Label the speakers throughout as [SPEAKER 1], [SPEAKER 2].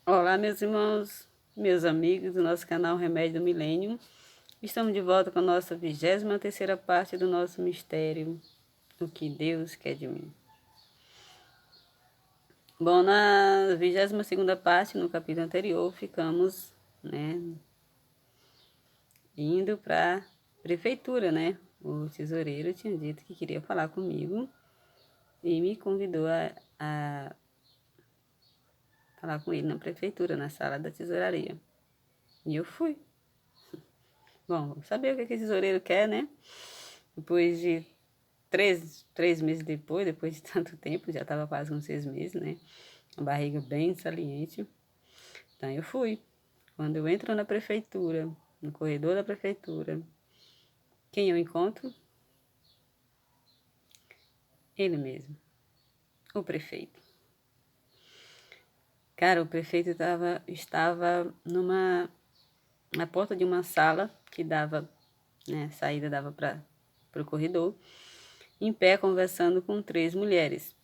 [SPEAKER 1] Olá, meus irmãos, meus amigos do nosso canal Remédio do Milênio. Estamos de volta com a nossa 23ª parte do nosso mistério, O que Deus quer de mim. Bom, na 22ª parte, no capítulo anterior, ficamos, indo para a prefeitura, O tesoureiro tinha dito que queria falar comigo e me convidou a falar com ele na prefeitura, na sala da tesouraria. E eu fui. Bom, saber o que o tesoureiro quer, né? Depois de três meses depois de tanto tempo, já estava quase com 6 meses, né? A barriga bem saliente. Então eu fui. Quando eu entro na prefeitura, no corredor da prefeitura, quem eu encontro? Ele mesmo, o prefeito. Cara, o prefeito estava na porta de uma sala que dava, né, saída dava para o corredor, em pé conversando com 3 mulheres.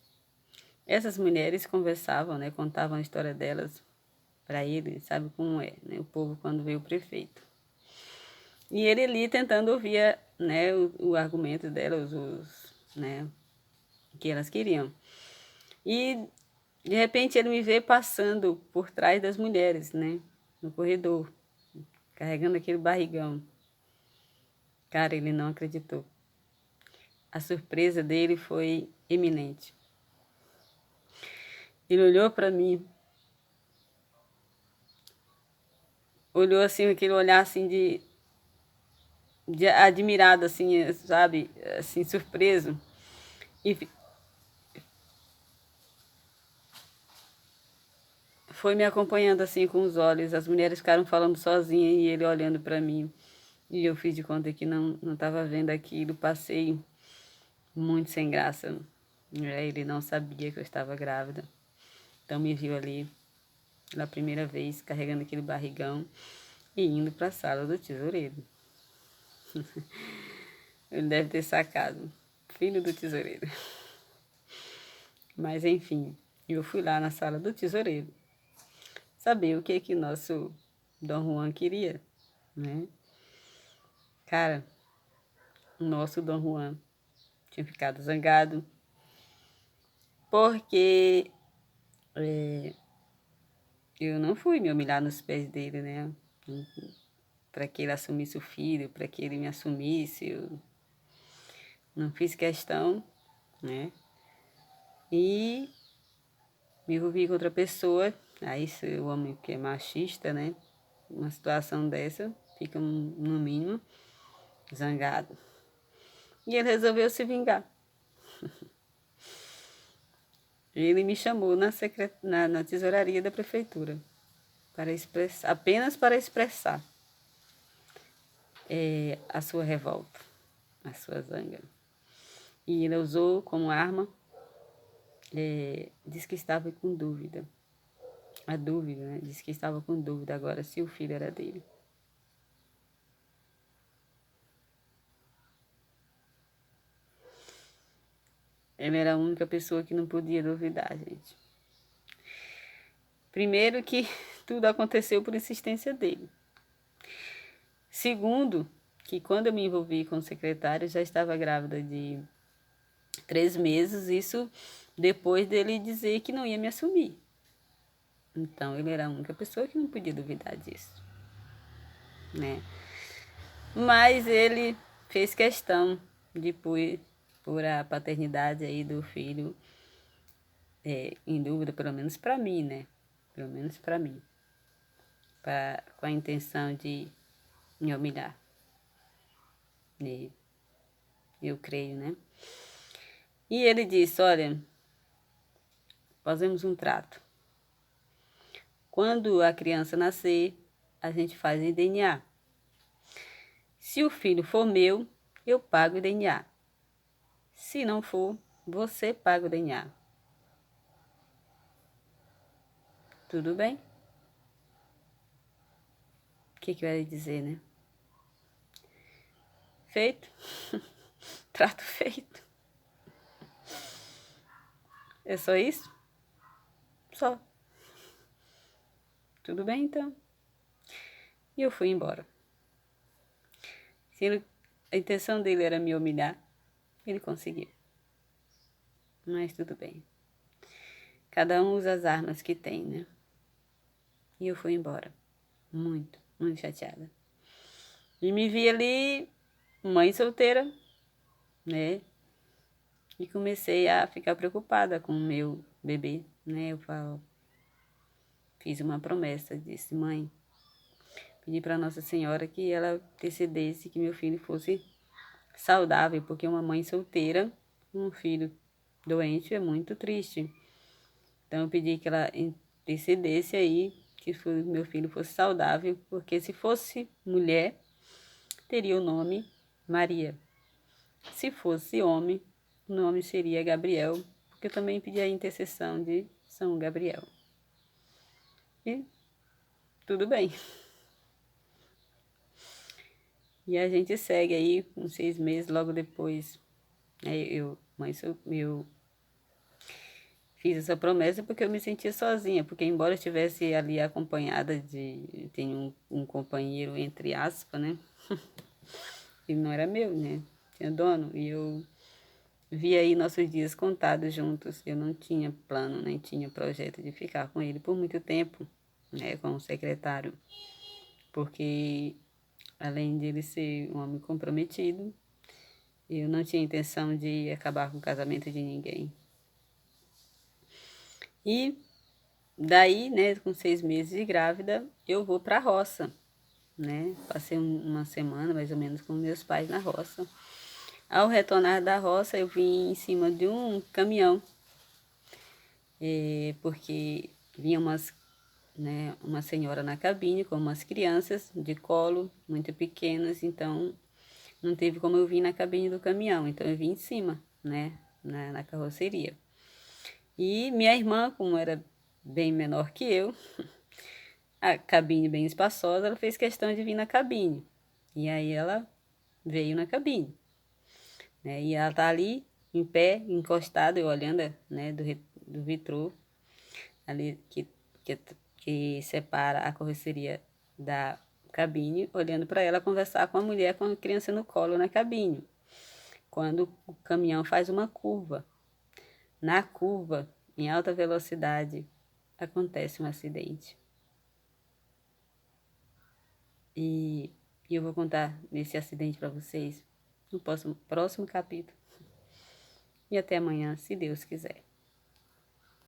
[SPEAKER 1] Essas mulheres conversavam, né, contavam a história delas para ele, sabe como é, né, o povo quando vê o prefeito. E ele ali tentando ouvir, né, o argumento delas, né, o que elas queriam. E de repente ele me vê passando por trás das mulheres, né, no corredor, carregando aquele barrigão. Cara, ele não acreditou. A surpresa dele foi iminente. Ele olhou para mim, olhou assim, aquele olhar assim de admirado, assim, sabe, assim, surpreso. E foi me acompanhando assim com os olhos. As mulheres ficaram falando sozinhas e ele olhando para mim. E eu fiz de conta que não estava vendo aquilo. Passei muito sem graça. Ele não sabia que eu estava grávida. Então me viu ali pela primeira vez carregando aquele barrigão e indo para a sala do tesoureiro. Ele deve ter sacado. Filho do tesoureiro. Mas enfim, eu fui lá na sala do tesoureiro saber o que nosso Dom Juan queria, né? Cara, o nosso Dom Juan tinha ficado zangado porque eu não fui me humilhar nos pés dele, né? Para que ele assumisse o filho, para que ele me assumisse. Eu não fiz questão, né? E me envolvi com outra pessoa. Aí, se o homem que é machista, né? Uma situação dessa, fica no mínimo zangado. E ele resolveu se vingar. Ele me chamou na tesouraria da prefeitura para expressar, apenas para expressar a sua revolta, a sua zanga. E ele usou como arma, disse que estava com dúvida. A dúvida, né? Disse que estava com dúvida agora se o filho era dele. Ele era a única pessoa que não podia duvidar, gente. Primeiro que tudo aconteceu por insistência dele. Segundo, que quando eu me envolvi com o secretário, já estava grávida de 3 meses, isso depois dele dizer que não ia me assumir. Então, ele era a única pessoa que não podia duvidar disso, né? Mas ele fez questão de pôr a paternidade aí do filho em dúvida, pelo menos para mim, né? Pelo menos para mim. Com a intenção de me humilhar. E eu creio, né? E ele disse, olha, fazemos um trato. Quando a criança nascer, a gente faz em DNA. Se o filho for meu, eu pago o DNA. Se não for, você paga o DNA. Tudo bem? O que eu ia dizer, né? Feito. Trato feito. É só isso? Só. tudo bem então. E eu fui embora. Se a intenção dele era me humilhar, ele conseguiu. Mas tudo bem. Cada um usa as armas que tem, né? E eu fui embora. Muito, muito chateada. E me vi ali, mãe solteira, né? E comecei a ficar preocupada com o meu bebê, né? Fiz uma promessa, disse, mãe, pedi para Nossa Senhora que ela decidisse que meu filho fosse saudável, porque uma mãe solteira, um filho doente é muito triste. Então eu pedi que ela decidisse aí que meu filho fosse saudável, porque se fosse mulher, teria o nome Maria. Se fosse homem, o nome seria Gabriel, porque eu também pedi a intercessão de São Gabriel. E tudo bem. E a gente segue aí, com 6 meses, logo depois, né, eu fiz essa promessa porque eu me sentia sozinha, porque embora eu estivesse ali acompanhada tem um companheiro, entre aspas, né, ele não era meu, né, tinha dono, e eu vi aí nossos dias contados juntos, eu não tinha plano, nem tinha projeto de ficar com ele por muito tempo, né, como secretário, porque além de ele ser um homem comprometido, eu não tinha intenção de acabar com o casamento de ninguém. E daí, né, com 6 meses de grávida, eu vou para a roça, né? Passei uma semana, mais ou menos, com meus pais na roça. Ao retornar da roça, eu vim em cima de um caminhão, porque vinha uma senhora na cabine com umas crianças de colo, muito pequenas, então não teve como eu vir na cabine do caminhão, então eu vim em cima, né, na carroceria. E minha irmã, como era bem menor que eu, a cabine bem espaçosa, ela fez questão de vir na cabine. E aí ela veio na cabine, né? E ela tá ali, em pé, encostada, eu olhando, né, do vitrô, ali que, que separa a carroceria da cabine, olhando para ela conversar com a mulher com a criança no colo na cabine. Quando o caminhão faz uma curva, na curva, em alta velocidade, acontece um acidente. E eu vou contar nesse acidente para vocês no próximo capítulo. E até amanhã, se Deus quiser.